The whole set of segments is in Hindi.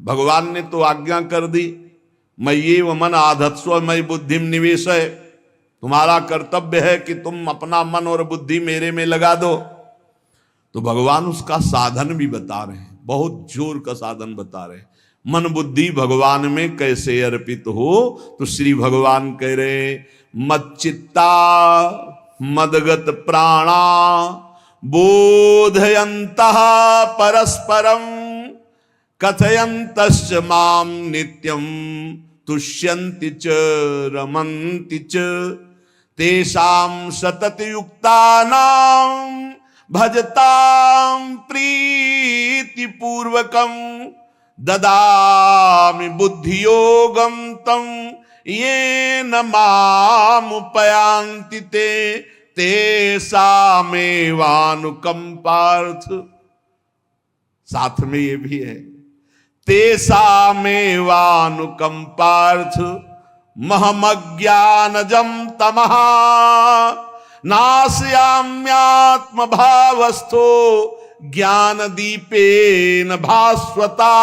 भगवान ने तो आज्ञा कर दी, मय्ये व मन आधत्स्व मयि बुद्धिम निवेशय, तुम्हारा कर्तव्य है कि तुम अपना मन और बुद्धि मेरे में लगा दो। तो भगवान उसका साधन भी बता रहे हैं, बहुत जोर का साधन बता रहे हैं। मन बुद्धि भगवान में कैसे अर्पित हो, तो श्री भगवान कह रहे मच्चित्ता मदगत प्राणा बोधयन्तः परस्परम कथयन्तश्च माम नित्यम तुष्यन्ति च रमन्ति च तेषां सततयुक्तानां भजतां प्रीतिपूर्वकं ददामि बुद्धियोगं तं येन मामुपयान्ति ते तेषामेवानुकंपार्थ। साथ में ये भी है, तेषामेवानुकंपार्थ महमज्ञानजं तमः नाशयाम्यात्म भावस्थो ज्ञान दीपेन भास्वता।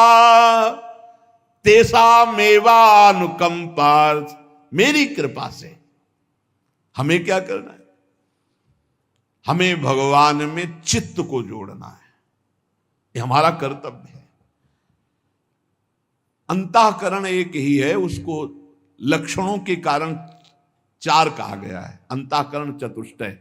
तेषामेवानुकंपार्थ, मेरी कृपा से हमें क्या करना है, हमें भगवान में चित्त को जोड़ना है, ये हमारा कर्तव्य है। अंतःकरण एक ही है, उसको लक्षणों के कारण चार कहा गया है। अंतःकरण चतुष्टय,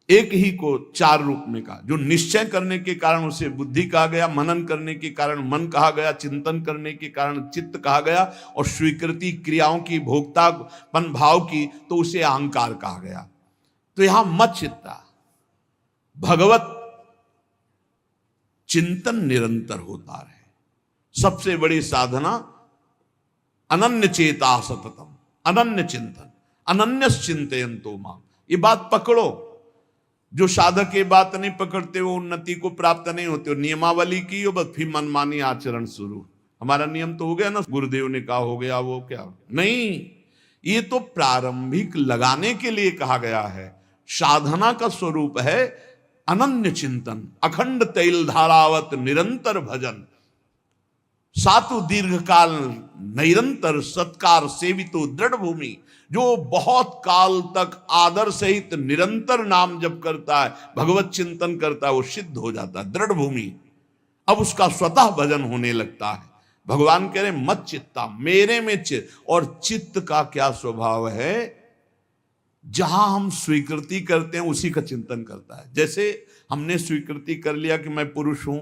एक ही को चार रूप में कहा। जो निश्चय करने के कारण उसे बुद्धि कहा गया, मनन करने के कारण मन कहा गया, चिंतन करने के कारण चित्त कहा गया, और स्वीकृति क्रियाओं की भोक्तापन भाव की तो उसे अहंकार कहा गया। तो यहां मत चित्ता, भगवत चिंतन निरंतर होता रहे। सबसे बड़ी साधना अनन्य चेता सततम, अनन्य चिंतन, अनन्य चिंतयन्तो माम। ये बात पकड़ो। जो साधक ये बात नहीं पकड़ते वो उन्नति को प्राप्त नहीं होते। नियमावली की हो बस, फिर मनमानी आचरण शुरू। हमारा नियम तो हो गया ना, गुरुदेव ने कहा हो गया, वो क्या हो गया? नहीं, ये तो प्रारंभिक लगाने के लिए कहा गया है। साधना का स्वरूप है अनन्य चिंतन, अखंड तैल धारावत निरंतर भजन, सातु दीर्घकाल निरंतर सत्कार सेवितो दृढ़ भूमि। जो बहुत काल तक आदर सहित निरंतर नाम जप करता है, भगवत चिंतन करता है, वो सिद्ध हो जाता है, दृढ़ भूमि। अब उसका स्वतः भजन होने लगता है। भगवान कह रहे मत चित्ता, मेरे में चित्त। और चित्त का क्या स्वभाव है, जहां हम स्वीकृति करते हैं उसी का चिंतन करता है। जैसे हमने स्वीकृति कर लिया कि मैं पुरुष हूं,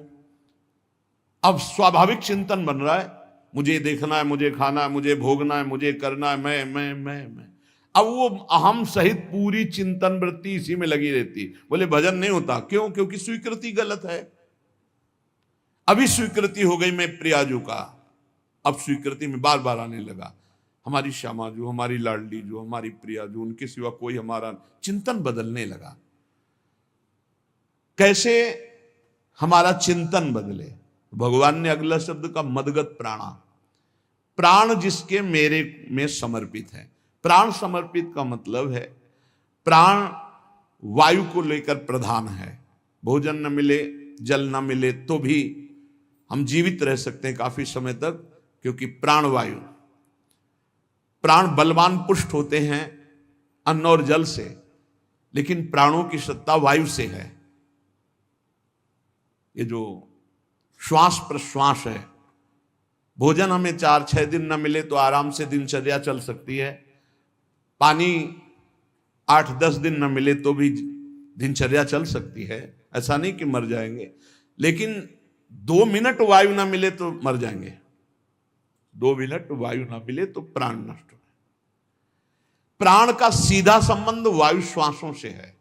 अब स्वाभाविक चिंतन बन रहा है, मुझे देखना है, मुझे खाना है, मुझे भोगना है, मुझे करना है, मैं। अब वो अहम सहित पूरी चिंतन वृत्ति इसी में लगी रहती। बोले भजन नहीं होता, क्यों? क्योंकि स्वीकृति गलत है। अभी स्वीकृति हो गई मैं प्रियाजू का, अब स्वीकृति में बार बार आने लगा हमारी श्यामाजू, हमारी लाडली जो, हमारी प्रियाजू, उनके सिवा कोई हमारा। चिंतन बदलने लगा। कैसे हमारा चिंतन बदले? भगवान ने अगला शब्द का मदगत प्राणा, प्राण जिसके मेरे में समर्पित है। प्राण समर्पित का मतलब है प्राण वायु को लेकर प्रधान है। भोजन न मिले, जल न मिले तो भी हम जीवित रह सकते हैं काफी समय तक, क्योंकि प्राण वायु। प्राण बलवान पुष्ट होते हैं अन्न और जल से, लेकिन प्राणों की सत्ता वायु से है। ये जो श्वास प्रश्वास है, भोजन हमें 4-6 दिन न मिले तो आराम से दिनचर्या चल सकती है। पानी 8-10 दिन न मिले तो भी दिनचर्या चल सकती है, ऐसा नहीं कि मर जाएंगे। लेकिन 2 मिनट वायु ना मिले तो मर जाएंगे, 2 मिनट वायु ना मिले तो प्राण नष्ट हो। प्राण का सीधा संबंध वायु श्वासों से है,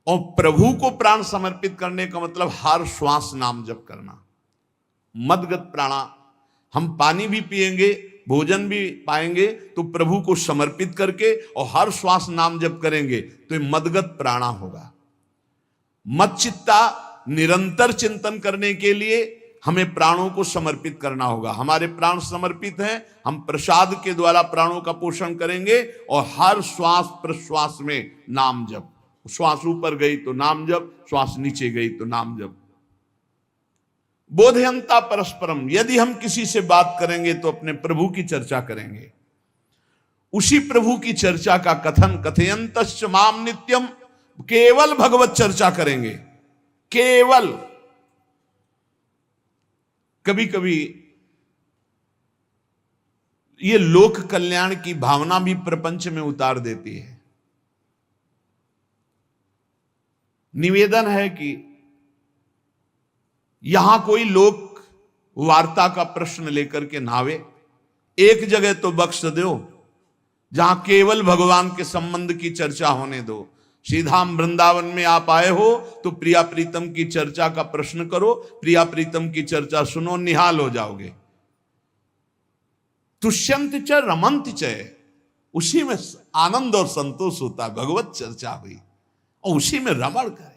और प्रभु को प्राण समर्पित करने का मतलब हर श्वास नाम जप करना। मदगत प्राणा, हम पानी भी पिएंगे, भोजन भी पाएंगे तो प्रभु को समर्पित करके, और हर श्वास नाम जप करेंगे तो ये मदगत प्राणा होगा। मत चित्ता, निरंतर चिंतन करने के लिए हमें प्राणों को समर्पित करना होगा। हमारे प्राण समर्पित हैं, हम प्रसाद के द्वारा प्राणों का पोषण करेंगे, और हर श्वास प्रश्वास में नाम जप। श्वास ऊपर गई तो नाम जप, श्वास नीचे गई तो नाम जप। बोधयंता परस्परम, यदि हम किसी से बात करेंगे तो अपने प्रभु की चर्चा करेंगे, उसी प्रभु की चर्चा का कथन, कथयंतश्च माम नित्यम, केवल भगवत चर्चा करेंगे, केवल। कभी कभी ये लोक कल्याण की भावना भी प्रपंच में उतार देती है। निवेदन है कि यहां कोई लोक वार्ता का प्रश्न लेकर के नावे, एक जगह तो बख्श दो जहां केवल भगवान के संबंध की चर्चा होने दो। श्रीधाम वृंदावन में आप आए हो तो प्रिया प्रीतम की चर्चा का प्रश्न करो, प्रिया प्रीतम की चर्चा सुनो, निहाल हो जाओगे। तुष्यंत च रमंत च, उसी में आनंद और संतोष होता है। भगवत चर्चा हुई और उसी में रमण करे।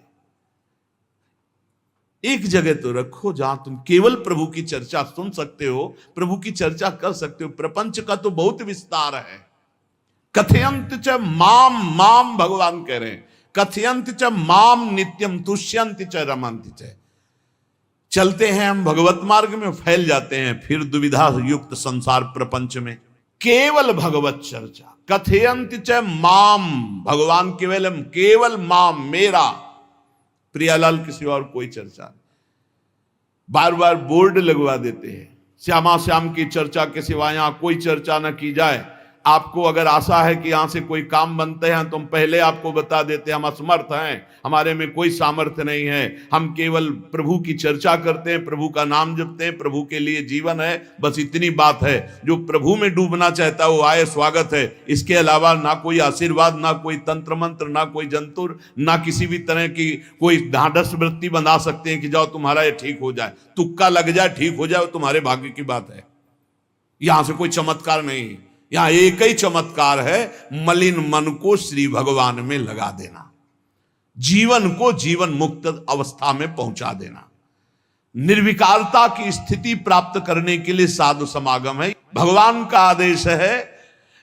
एक जगह तो रखो जहां तुम केवल प्रभु की चर्चा सुन सकते हो, प्रभु की चर्चा कर सकते हो। प्रपंच का तो बहुत विस्तार है। कथयंत च माम, माम भगवान कह रहे हैं, कथयंत च माम नित्यम तुष्यंत च रमंत च। चलते हैं हम भगवत मार्ग में, फैल जाते हैं फिर दुविधा युक्त संसार प्रपंच में। केवल भगवत चर्चा, कथयंत च माम, भगवान केवलम, केवल माम, मेरा, प्रियालाल की सिवा और कोई चर्चा नहीं। बार बार बोर्ड लगवा देते हैं, श्यामा श्याम की चर्चा के सिवा यहां कोई चर्चा न की जाए। आपको अगर आशा है कि यहां से कोई काम बनते हैं तो हम पहले आपको बता देते हैं हम असमर्थ हैं, हमारे में कोई सामर्थ्य नहीं है। हम केवल प्रभु की चर्चा करते हैं, प्रभु का नाम जपते हैं, प्रभु के लिए जीवन है, बस इतनी बात है। जो प्रभु में डूबना चाहता है वो आए, स्वागत है। इसके अलावा ना कोई आशीर्वाद, ना कोई तंत्र मंत्र, ना कोई जंतुर, ना किसी भी तरह की कोई ढांढस वृत्ति बना सकते हैं कि जाओ तुम्हारा ये ठीक हो जाए, तुक्का लग जाए, ठीक हो जाए, तुम्हारे भाग्य की बात है। यहां से कोई चमत्कार नहीं, यहां एक ही चमत्कार है, मलिन मन को श्री भगवान में लगा देना, जीवन को जीवन मुक्त अवस्था में पहुंचा देना। निर्विकारता की स्थिति प्राप्त करने के लिए साधु समागम है। भगवान का आदेश है,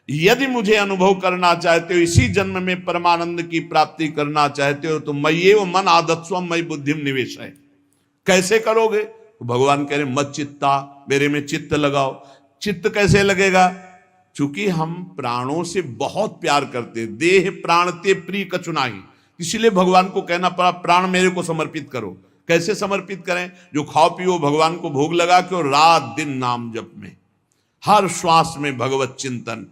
यदि मुझे अनुभव करना चाहते हो, इसी जन्म में परमानंद की प्राप्ति करना चाहते हो, तो मय्येव मन आदत्स्व मयि बुद्धिम निवेश है। कैसे करोगे? तो भगवान कह रहे मत चित्ता, मेरे में चित्त लगाओ। चित्त कैसे लगेगा? चूंकि हम प्राणों से बहुत प्यार करते, देह प्राण ते प्रिय कछुनाई, इसलिए भगवान को कहना पड़ा प्राण मेरे को समर्पित करो। कैसे समर्पित करें? जो खाओ पियो भगवान को भोग लगा के, और रात दिन नाम जप में, हर श्वास में भगवत चिंतन।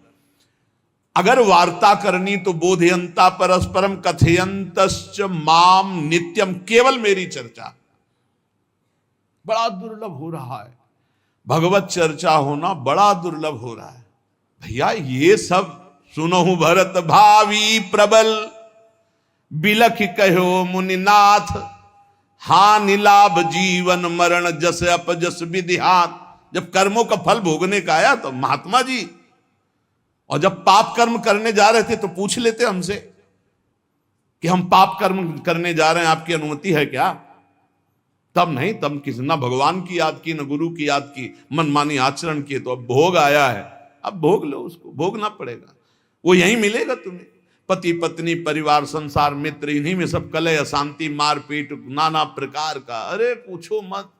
अगर वार्ता करनी तो बोधयंता परस्परम कथयंतश्च माम नित्यम, केवल मेरी चर्चा। बड़ा दुर्लभ हो रहा है, भगवत चर्चा होना बड़ा दुर्लभ हो रहा है। भैया ये सब सुनहु भरत भावी प्रबल, बिलख कहो मुनिनाथ, हानि लाभ जीवन मरण जस अपजस विधिहात। जब कर्मों का फल भोगने का आया तो महात्मा जी, और जब पाप कर्म करने जा रहे थे तो पूछ लेते हमसे कि हम पाप कर्म करने जा रहे हैं, आपकी अनुमति है क्या? तब नहीं, तब किसी ना भगवान की याद की, न गुरु की याद की, मनमानी आचरण किए। तो अब भोग आया है, अब भोग लो, उसको भोगना पड़ेगा, वो यहीं मिलेगा तुम्हें। पति पत्नी परिवार संसार मित्र, इन्हीं में सब कलह अशांति मारपीट नाना प्रकार का। अरे पूछो मत,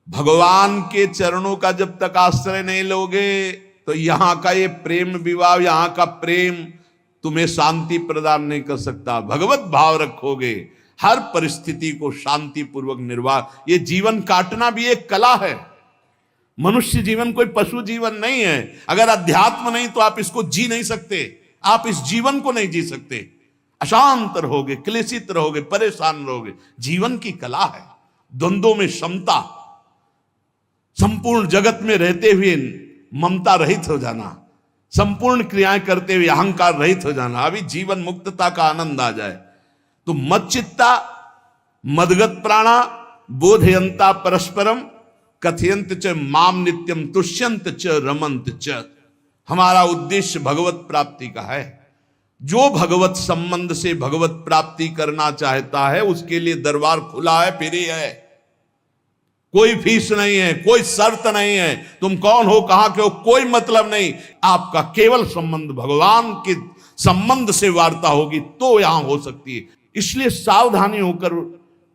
भगवान के चरणों का जब तक आश्रय नहीं लोगे तो यहां का ये प्रेम विवाह, यहां का प्रेम तुम्हें शांति प्रदान नहीं कर सकता। भगवत भाव रखोगे, हर परिस्थिति को शांति पूर्वक निर्वाह। ये जीवन काटना भी एक कला है। मनुष्य जीवन कोई पशु जीवन नहीं है। अगर अध्यात्म नहीं तो आप इसको जी नहीं सकते, आप इस जीवन को नहीं जी सकते। अशांत रहोगे, क्लेशित रहोगे, परेशान रहोगे। जीवन की कला है द्वंद्वों में समता, संपूर्ण जगत में रहते हुए ममता रहित हो जाना, संपूर्ण क्रियाएं करते हुए अहंकार रहित हो जाना। अभी जीवन मुक्तता का आनंद आ जाए तो मत चित्ता मदगत प्राणा बोधयंता परस्परम कथयंत च माम नित्यम तुष्यंत च रमंत च। हमारा उद्देश्य भगवत प्राप्ति का है। जो भगवत संबंध से भगवत प्राप्ति करना चाहता है उसके लिए दरबार खुला है, फ्री है, कोई फीस नहीं है, कोई शर्त नहीं है। तुम कौन हो, कहां के हो, कोई मतलब नहीं। आपका केवल संबंध भगवान के संबंध से वार्ता होगी तो यहां हो सकती है। इसलिए सावधानी होकर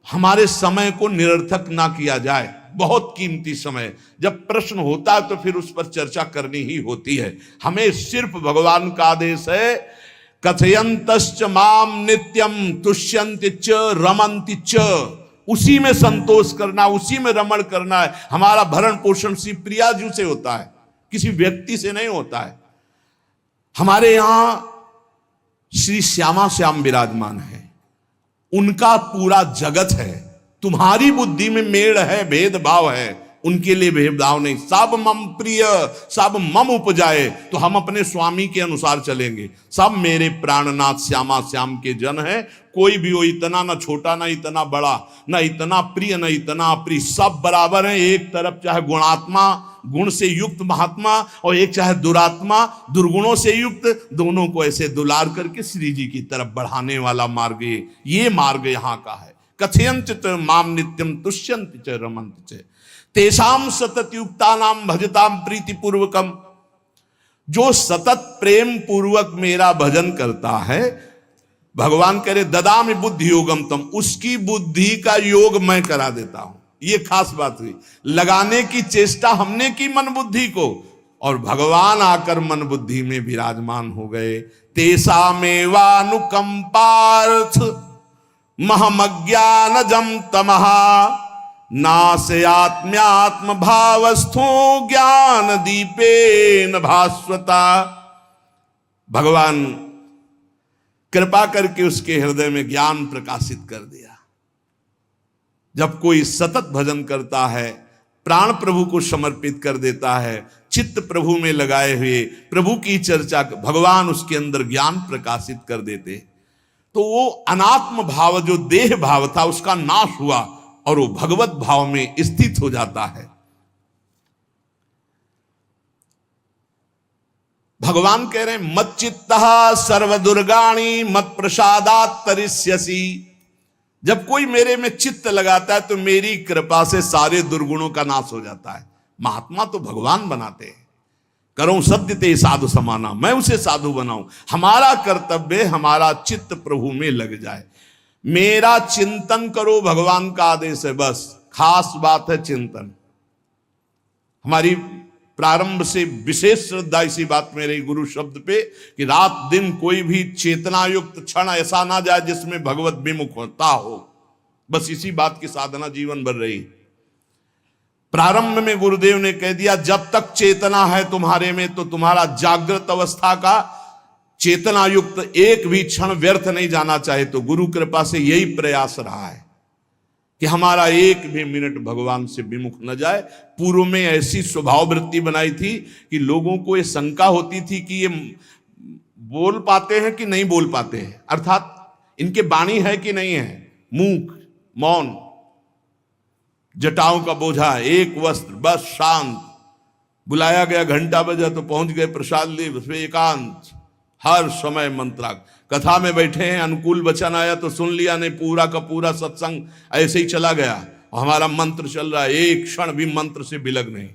हमारे समय को निरर्थक ना किया जाए। बहुत कीमती समय। जब प्रश्न होता है तो फिर उस पर चर्चा करनी ही होती है। हमें सिर्फ भगवान का आदेश है, कथयंतश्च माम नित्यम तुष्यन्ति च रमन्ति च, उसी में संतोष करना, उसी में रमण करना है। हमारा भरण पोषण श्री प्रिया जी से होता है, किसी व्यक्ति से नहीं होता है। हमारे यहां श्री श्यामा श्याम विराजमान है, उनका पूरा जगत है। तुम्हारी बुद्धि में मेड़ है, भेदभाव है, उनके लिए भेदभाव नहीं। सब मम प्रिय सब मम उपजाए, तो हम अपने स्वामी के अनुसार चलेंगे। सब मेरे प्राणनाथ श्यामा श्याम के जन है। कोई भी हो, इतना ना छोटा ना इतना बड़ा, ना इतना प्रिय ना इतना अप्रिय, सब बराबर है। एक तरफ चाहे गुणात्मा, गुण से युक्त महात्मा, और एक चाहे दुरात्मा, दुर्गुणों से युक्त, दोनों को ऐसे दुलार करके श्री जी की तरफ बढ़ाने वाला मार्ग ये मार्ग यहाँ का है। कथयंत माम नित्यम तुष्यन्ति च रमन्ति च तेषाम सतत युक्ता नाम भजताम प्रीति पूर्वकम। जो सतत प्रेम पूर्वक मेरा भजन करता है, भगवान कह रहे ददामि बुद्धि योगम तम, उसकी बुद्धि का योग मैं करा देता हूं। ये खास बात हुई, लगाने की चेष्टा हमने की मन बुद्धि को, और भगवान आकर मन बुद्धि में विराजमान हो गए। तेषामेवानुकंपार्थ महमज्ञानजं तमः नाशयात्म्यात्म भावस्थो ज्ञान दीपेन भास्वता। भगवान कृपा करके उसके हृदय में ज्ञान प्रकाशित कर दिया। जब कोई सतत भजन करता है, प्राण प्रभु को समर्पित कर देता है, चित्त प्रभु में लगाए हुए प्रभु की चर्चा, भगवान उसके अंदर ज्ञान प्रकाशित कर देते, तो वो अनात्म भाव जो देह भाव था उसका नाश हुआ और वो भगवत भाव में स्थित हो जाता है। भगवान कह रहे हैं मत चित्तः सर्वदुर्गाणि मत प्रसादात् तरिष्यसि। जब कोई मेरे में चित्त लगाता है तो मेरी कृपा से सारे दुर्गुणों का नाश हो जाता है। महात्मा तो भगवान बनाते हैं। करो सत्य ते साधु समाना, मैं उसे साधु बनाऊं। हमारा कर्तव्य, हमारा चित्त प्रभु में लग जाए। मेरा चिंतन करो, भगवान का आदेश है। बस खास बात है चिंतन। हमारी प्रारंभ से विशेष श्रद्धा इसी बात में रही गुरु शब्द पे, कि रात दिन कोई भी चेतना युक्त क्षण ऐसा ना जाए जिसमें भगवत विमुख होता हो। बस इसी बात की साधना जीवन भर रही। प्रारंभ में गुरुदेव ने कह दिया जब तक चेतना है तुम्हारे में, तो तुम्हारा जागृत अवस्था का चेतना युक्त एक भी क्षण व्यर्थ नहीं जाना चाहे। तो गुरु कृपा से यही प्रयास रहा है कि हमारा एक भी मिनट भगवान से विमुख न जाए। पूर्व में ऐसी स्वभाव वृत्ति बनाई थी कि लोगों को ये शंका होती थी कि ये बोल पाते हैं कि नहीं बोल पाते हैं, अर्थात इनके वाणी है कि नहीं है। मूक, मौन, जटाओं का बोझा, एक वस्त्र, बस शांत। बुलाया गया, घंटा बजा तो पहुंच गए, प्रसाद लिए, उसमें एकांत, हर समय मंत्राग। कथा में बैठे हैं, अनुकूल वचन आया तो सुन लिया, नहीं पूरा का पूरा सत्संग ऐसे ही चला गया। और हमारा मंत्र चल रहा है, एक क्षण भी मंत्र से बिलग नहीं।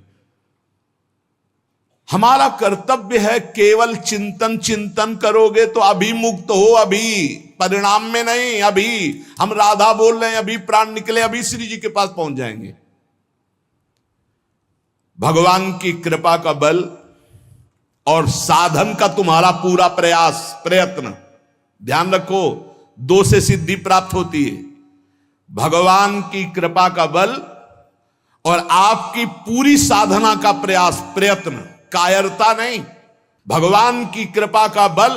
हमारा कर्तव्य है केवल चिंतन। चिंतन करोगे तो अभी मुक्त हो, अभी परिणाम में नहीं। अभी हम राधा बोल रहे हैं, अभी प्राण निकले, अभी श्री जी के पास पहुंच जाएंगे। भगवान की कृपा का बल और साधन का तुम्हारा पूरा प्रयास, प्रयत्न। ध्यान रखो, दो से सिद्धि प्राप्त होती है, भगवान की कृपा का बल और आपकी पूरी साधना का प्रयास, प्रयत्न, कायरता नहीं। भगवान की कृपा का बल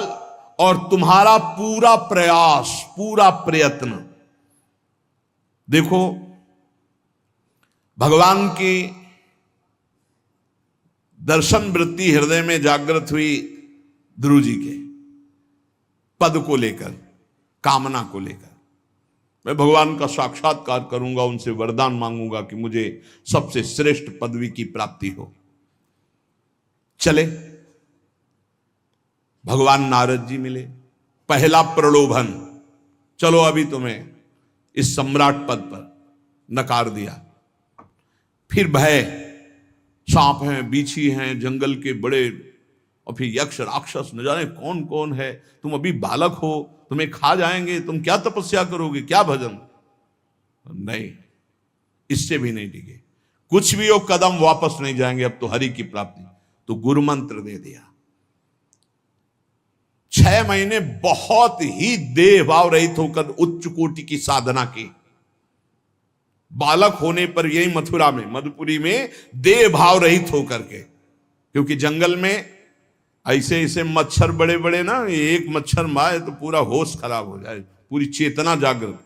और तुम्हारा पूरा प्रयास, पूरा प्रयत्न। देखो, भगवान की दर्शन वृत्ति हृदय में जागृत हुई ध्रुव जी के पद को लेकर, कामना को लेकर। मैं भगवान का साक्षात्कार करूंगा, उनसे वरदान मांगूंगा कि मुझे सबसे श्रेष्ठ पदवी की प्राप्ति हो। चले, भगवान नारद जी मिले। पहला प्रलोभन, चलो अभी तुम्हें इस सम्राट पद पर नकार दिया। फिर भय, सांप हैं, बीछी हैं, जंगल के बड़े, और फिर यक्ष राक्षस, न जाने कौन कौन है। तुम अभी बालक हो, तुम्हें खा जाएंगे, तुम क्या तपस्या करोगे, क्या भजन। नहीं, इससे भी नहीं टिके। कुछ भी हो कदम वापस नहीं जाएंगे, अब तो हरि की प्राप्ति। तो गुरु मंत्र दे दिया। 6 महीने बहुत ही देह भाव रहित होकर उच्च कोटि की साधना की। बालक होने पर यही मथुरा में, मधुपुरी में देह भाव रहित होकर के, क्योंकि जंगल में ऐसे ऐसे मच्छर बड़े बड़े ना, एक मच्छर मारे तो पूरा होश खराब हो जाए, पूरी चेतना जागृत।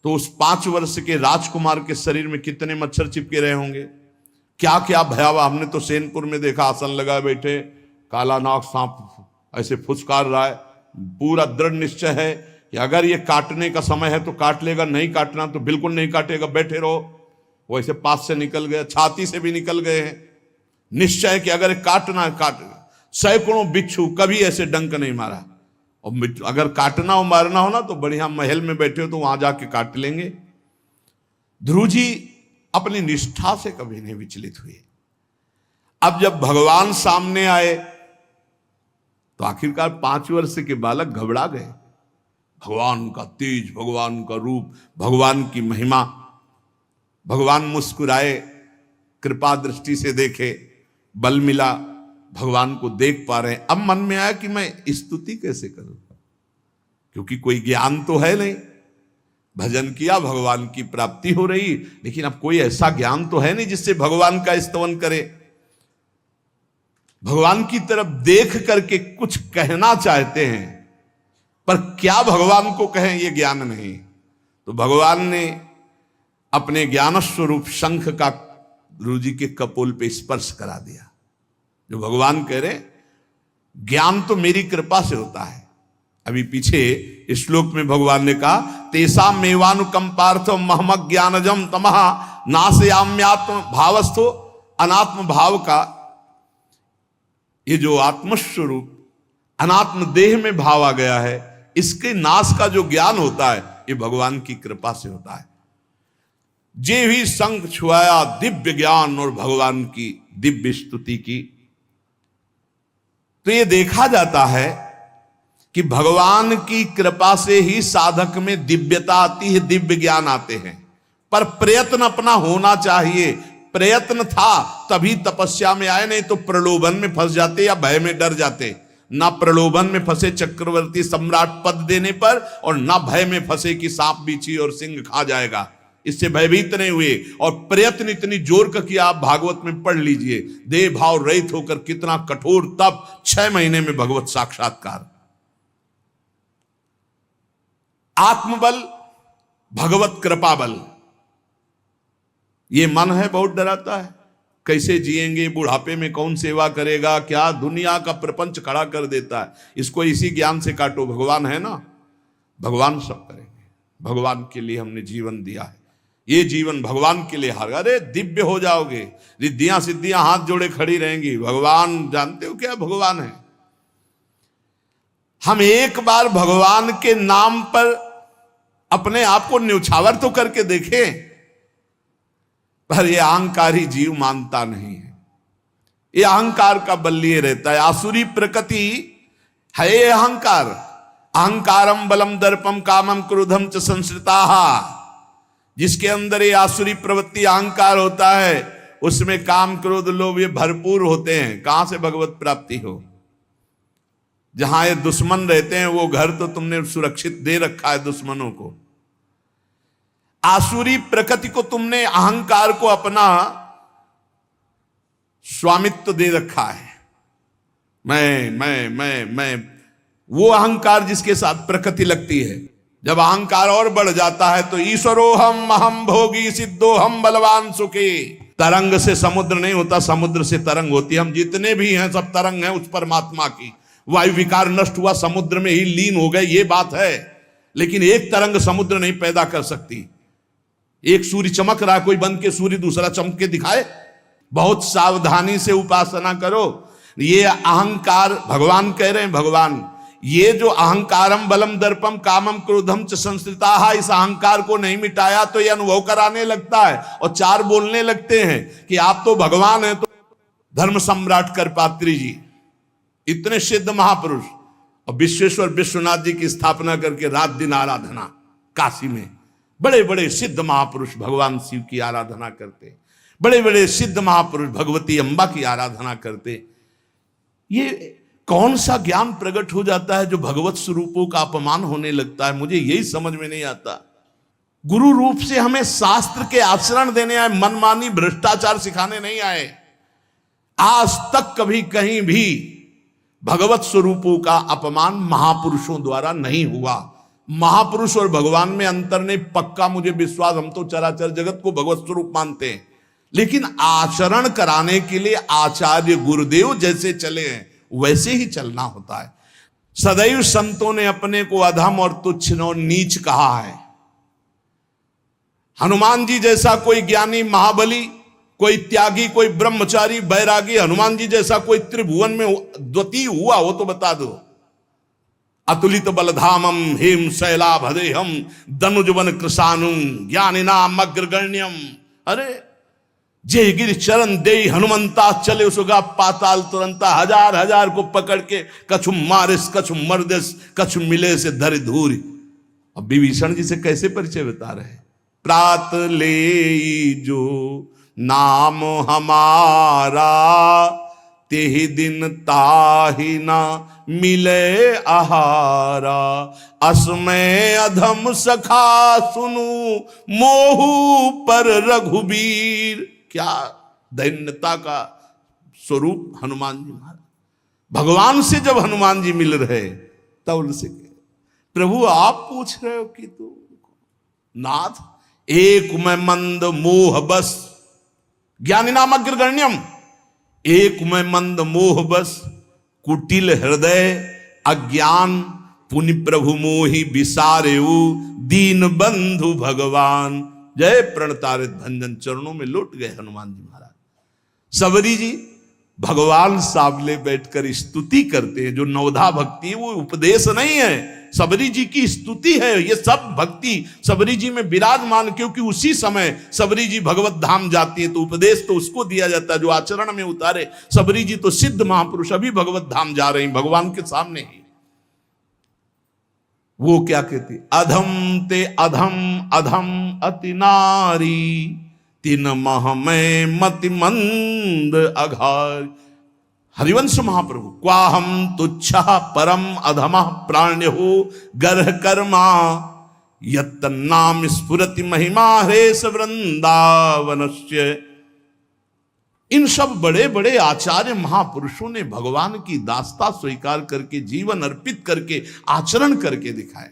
तो उस 5 वर्ष के राजकुमार के शरीर में कितने मच्छर चिपके रहे होंगे, क्या क्या भयावह। हमने तो सेनपुर में देखा, आसन लगाए बैठे, काला नाग सांप ऐसे फुसकार रहा है। पूरा दृढ़ निश्चय है कि अगर ये काटने का समय है तो काट लेगा, नहीं काटना तो बिल्कुल नहीं काटेगा, बैठे रहो। वैसे पास से निकल गए, छाती से भी निकल गए हैं। निश्चय है कि अगर काटना है काट। सैकड़ों बिच्छू, कभी ऐसे डंक नहीं मारा। और अगर काटना हो मारना हो ना तो बढ़िया महल में बैठे हो तो वहां जाके काट लेंगे। ध्रुव जी अपनी निष्ठा से कभी नहीं विचलित हुए। अब जब भगवान सामने आए तो आखिरकार 5 वर्ष के बालक घबरा गए। भगवान का तेज, भगवान का रूप, भगवान की महिमा। भगवान मुस्कुराए, कृपा दृष्टि से देखे, बल मिला, भगवान को देख पा रहे हैं। अब मन में आया कि मैं स्तुति कैसे करूं, क्योंकि कोई ज्ञान तो है नहीं। भजन किया, भगवान की प्राप्ति हो रही, लेकिन अब कोई ऐसा ज्ञान तो है नहीं जिससे भगवान का स्तवन करे। भगवान की तरफ देख करके कुछ कहना चाहते हैं, पर क्या भगवान को कहें ये ज्ञान नहीं। तो भगवान ने अपने ज्ञान स्वरूप शंख का ध्रुव जी के कपोल पे स्पर्श करा दिया। जो भगवान कह रहे, ज्ञान तो मेरी कृपा से होता है। अभी पीछे श्लोक में भगवान ने कहा, तेसा मेवानुकंपार्थ महमक ज्ञानजम तमः नाशयाम्यात्म भावस्थो। अनात्म भाव का ये जो आत्मस्वरूप अनात्म देह में भाव आ गया है, इसके नाश का जो ज्ञान होता है ये भगवान की कृपा से होता है। जे भी संग छुआया दिव्य ज्ञान और भगवान की दिव्य स्तुति की। तो ये देखा जाता है कि भगवान की कृपा से ही साधक में दिव्यता आती है, दिव्य ज्ञान आते हैं। पर प्रयत्न अपना होना चाहिए। प्रयत्न था तभी तपस्या में आए, नहीं तो प्रलोभन में फंस जाते या भय में डर जाते। ना प्रलोभन में फंसे चक्रवर्ती सम्राट पद देने पर, और ना भय में फंसे कि सांप बिच्छी और सिंह खा जाएगा, इससे भयभीत नहीं हुए। और प्रयत्न इतनी जोर का किया, आप भागवत में पढ़ लीजिए, देह भाव रहित होकर कितना कठोर तप, 6 महीने में भगवत साक्षात्कार। आत्मबल, भगवत कृपा बल। ये मन है बहुत डराता है, कैसे जिएंगे, बुढ़ापे में कौन सेवा करेगा, क्या दुनिया का प्रपंच खड़ा कर देता है। इसको इसी ज्ञान से काटो, भगवान है ना, भगवान सब करेंगे। भगवान के लिए हमने जीवन दिया है, ये जीवन भगवान के लिए हार। अरे दिव्य हो जाओगे, रिद्धियां सिद्धियां हाथ जोड़े खड़ी रहेंगी। भगवान जानते हो क्या भगवान है। हम एक बार भगवान के नाम पर अपने आप को न्यौछावर तो करके देखें, पर यह अहंकारी जीव मानता नहीं है। यह अहंकार का बल लिए रहता है। आसुरी प्रकृति है ये अहंकार। अहंकारम बलम दर्पम कामम क्रोधम च संश्रिताः। जिसके अंदर ये आसुरी प्रवृत्ति अहंकार होता है, उसमें काम क्रोध लोभ ये भरपूर होते हैं। कहां से भगवत प्राप्ति हो। जहां ये दुश्मन रहते हैं वो घर तो तुमने सुरक्षित दे रखा है दुश्मनों को। आसुरी प्रकृति को तुमने, अहंकार को अपना स्वामित्व दे रखा है। मैं वो अहंकार जिसके साथ प्रकृति लगती है। जब अहंकार और बढ़ जाता है तो ईश्वरोहम अहम भोगी सिद्धोहम बलवान सुखी। तरंग से समुद्र नहीं होता, समुद्र से तरंग होती है। हम जितने भी हैं सब तरंग हैं उस परमात्मा की। वायु विकार नष्ट हुआ, समुद्र में ही लीन हो गए, ये बात है। लेकिन एक तरंग समुद्र नहीं पैदा कर सकती। एक सूर्य चमक रहा है, कोई बन के सूर्य दूसरा चमक के दिखाए। बहुत सावधानी से उपासना करो। ये अहंकार, भगवान कह रहे हैं, भगवान ये जो अहंकारम बलम दर्पम कामम क्रोधम च संश्रिताः, इस अहंकार को नहीं मिटाया तो ये अनुभव कराने लगता है और 4 बोलने लगते हैं कि आप तो भगवान हैं। तो धर्म सम्राट करपात्री जी, इतने सिद्ध महापुरुष, और विश्वेश्वर विश्वनाथ जी की स्थापना करके रात दिन आराधना। काशी में बड़े बड़े सिद्ध महापुरुष भगवान शिव की आराधना करते। बड़े बड़े सिद्ध महापुरुष भगवती अम्बा की आराधना करते। ये कौन सा ज्ञान प्रकट हो जाता है जो भगवत स्वरूपों का अपमान होने लगता है? मुझे यही समझ में नहीं आता। गुरु रूप से हमें शास्त्र के आचरण देने आए, मनमानी भ्रष्टाचार सिखाने नहीं आए। आज तक कभी कहीं भी भगवत स्वरूपों का अपमान महापुरुषों द्वारा नहीं हुआ। महापुरुष और भगवान में अंतर नहीं, पक्का मुझे विश्वास। हम तो चराचर जगत को भगवत स्वरूप मानते हैं, लेकिन आचरण कराने के लिए आचार्य गुरुदेव जैसे चले हैं वैसे ही चलना होता है। सदैव संतों ने अपने को अधम और तुच्छ और नीच कहा है। हनुमान जी जैसा कोई ज्ञानी, महाबली, कोई त्यागी, कोई ब्रह्मचारी, बैरागी, हनुमान जी जैसा कोई त्रिभुवन में द्वितीय हुआ हो तो बता दो। अतुलित बलधामम हेम शैलाभदेहम दनुजवन कृशानुम ज्ञानिनाम अग्रगण्यम। अरे जय गिर चरण दे हनुमंता चले उसगा पाताल तुरंता। हजार हजार को पकड़ के कछु मारिस कछु मर्दिस कछु मिले से धर धूरी। अब विभीषण जी से कैसे परिचय बता रहे? प्रात ले जो नाम हमारा तेहि दिन ताहि ना मिले आहारा। असमय अधम सखा सुनु मोहु पर रघुबीर। क्या दैन्यता का स्वरूप हनुमान जी महाराज। भगवान से जब हनुमान जी मिल रहे तब उनसे प्रभु आप पूछ रहे हो कि तू नाथ एक मैं मंद मोह बस ज्ञानी नाम अग्रगण्यम। एक मैं मंद मोह बस कुटिल हृदय अज्ञान पुनि प्रभु मोहि विसारेऊ दीन बंधु भगवान। जय प्रणतारित भंजन चरणों में लौट गए हनुमान जी महाराज। सबरी जी भगवान सामने बैठकर स्तुति करते हैं। जो नवधा भक्ति है वो उपदेश नहीं है, सबरी जी की स्तुति है। ये सब भक्ति सबरी जी में विराजमान, क्योंकि उसी समय सबरी जी भगवत धाम जाती है तो उपदेश तो उसको दिया जाता है जो आचरण में उतारे। सबरी जी तो सिद्ध महापुरुष अभी भगवत धाम जा रही भगवान के सामने ही। वो क्या कहती? अधम ते अधम अधम अति नारी तिन मह में मति मंद अघार। हरिवंश महाप्रभु क्वाहम तुच्छ परम अधम प्राण्य हो गर्ह कर्मा यत्तन्नाम स्फुरति महिमा हरेश वृंदावनस्य। इन सब बड़े बड़े आचार्य महापुरुषों ने भगवान की दास्ता स्वीकार करके जीवन अर्पित करके आचरण करके दिखाए।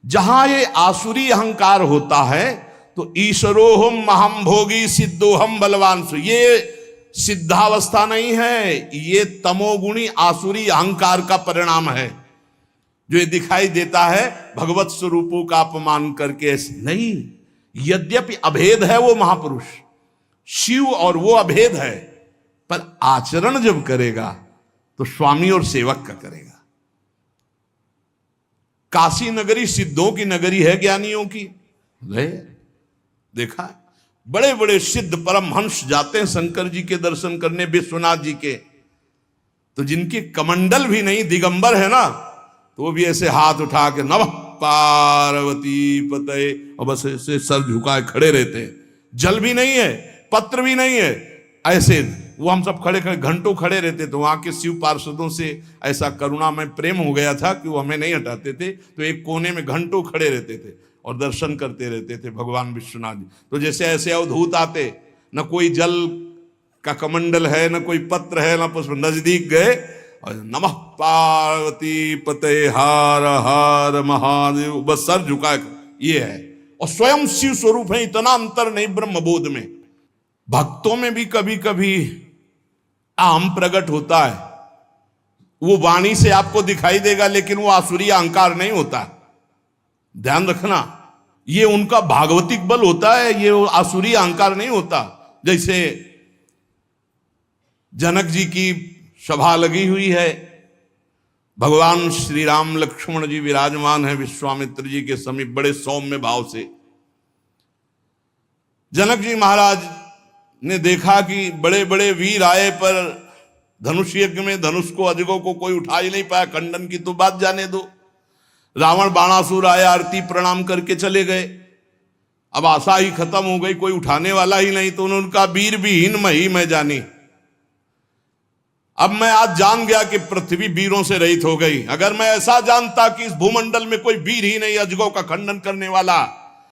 जहां ये आसुरी अहंकार होता है तो ईश्वरोहम महम भोगी सिद्धोहम बलवान। ये सिद्धावस्था नहीं है, ये तमोगुणी आसुरी अहंकार का परिणाम है जो ये दिखाई देता है भगवत स्वरूपों का अपमान करके। नहीं, यद्यपि अभेद है वो महापुरुष शिव और वो अभेद है, पर आचरण जब करेगा तो स्वामी और सेवक का करेगा। काशी नगरी सिद्धों की नगरी है, ज्ञानियों की। देखा बड़े बड़े सिद्ध परमहंस जाते हैं शंकर जी के दर्शन करने, विश्वनाथ जी के, तो जिनके कमंडल भी नहीं, दिगंबर है ना, तो वो भी ऐसे हाथ उठा के नमः पार्वती पते और बस ऐसे सर झुकाए खड़े रहते हैं। जल भी नहीं है, पत्र भी नहीं है, ऐसे वो हम सब खड़े खड़े घंटों खड़े रहते। तो वहां के शिव पार्षदों से ऐसा करुणा में प्रेम हो गया था कि वो हमें नहीं हटाते थे, तो एक कोने में घंटों खड़े रहते थे और दर्शन करते रहते थे भगवान विश्वनाथ जी। तो जैसे ऐसे अवधूत आते, न कोई जल का कमंडल है, न कोई पत्र है, न पुष्प, नजदीक गए और नमः पार्वती पते हार हार महादेव, बस सर झुकाए, ये है। और स्वयं शिव स्वरूप है, इतना अंतर नहीं ब्रह्मबोध में। भक्तों में भी कभी कभी आम प्रकट होता है, वो वाणी से आपको दिखाई देगा, लेकिन वो आसुरी अहंकार नहीं होता। ध्यान रखना, ये उनका भागवतिक बल होता है, ये आसुरी अहंकार नहीं होता। जैसे जनक जी की सभा लगी हुई है, भगवान श्री राम लक्ष्मण जी विराजमान है विश्वामित्र जी के समीप बड़े सौम्य भाव से। जनक जी महाराज ने देखा कि बड़े बड़े वीर आए पर धनुष यज्ञ में धनुष को अजगों को कोई उठा ही नहीं पाया, खंडन की तो बात जाने दो। रावण बाणासुर आया, आरती प्रणाम करके चले गए। अब आशा ही खत्म हो गई, कोई उठाने वाला ही नहीं, तो उन्होंने कहा वीर विहीन मही मैं जानी। अब मैं आज जान गया कि पृथ्वी वीरों से रहित हो गई। अगर मैं ऐसा जानता कि इस भूमंडल में कोई वीर ही नहीं, अजगों का खंडन करने वाला,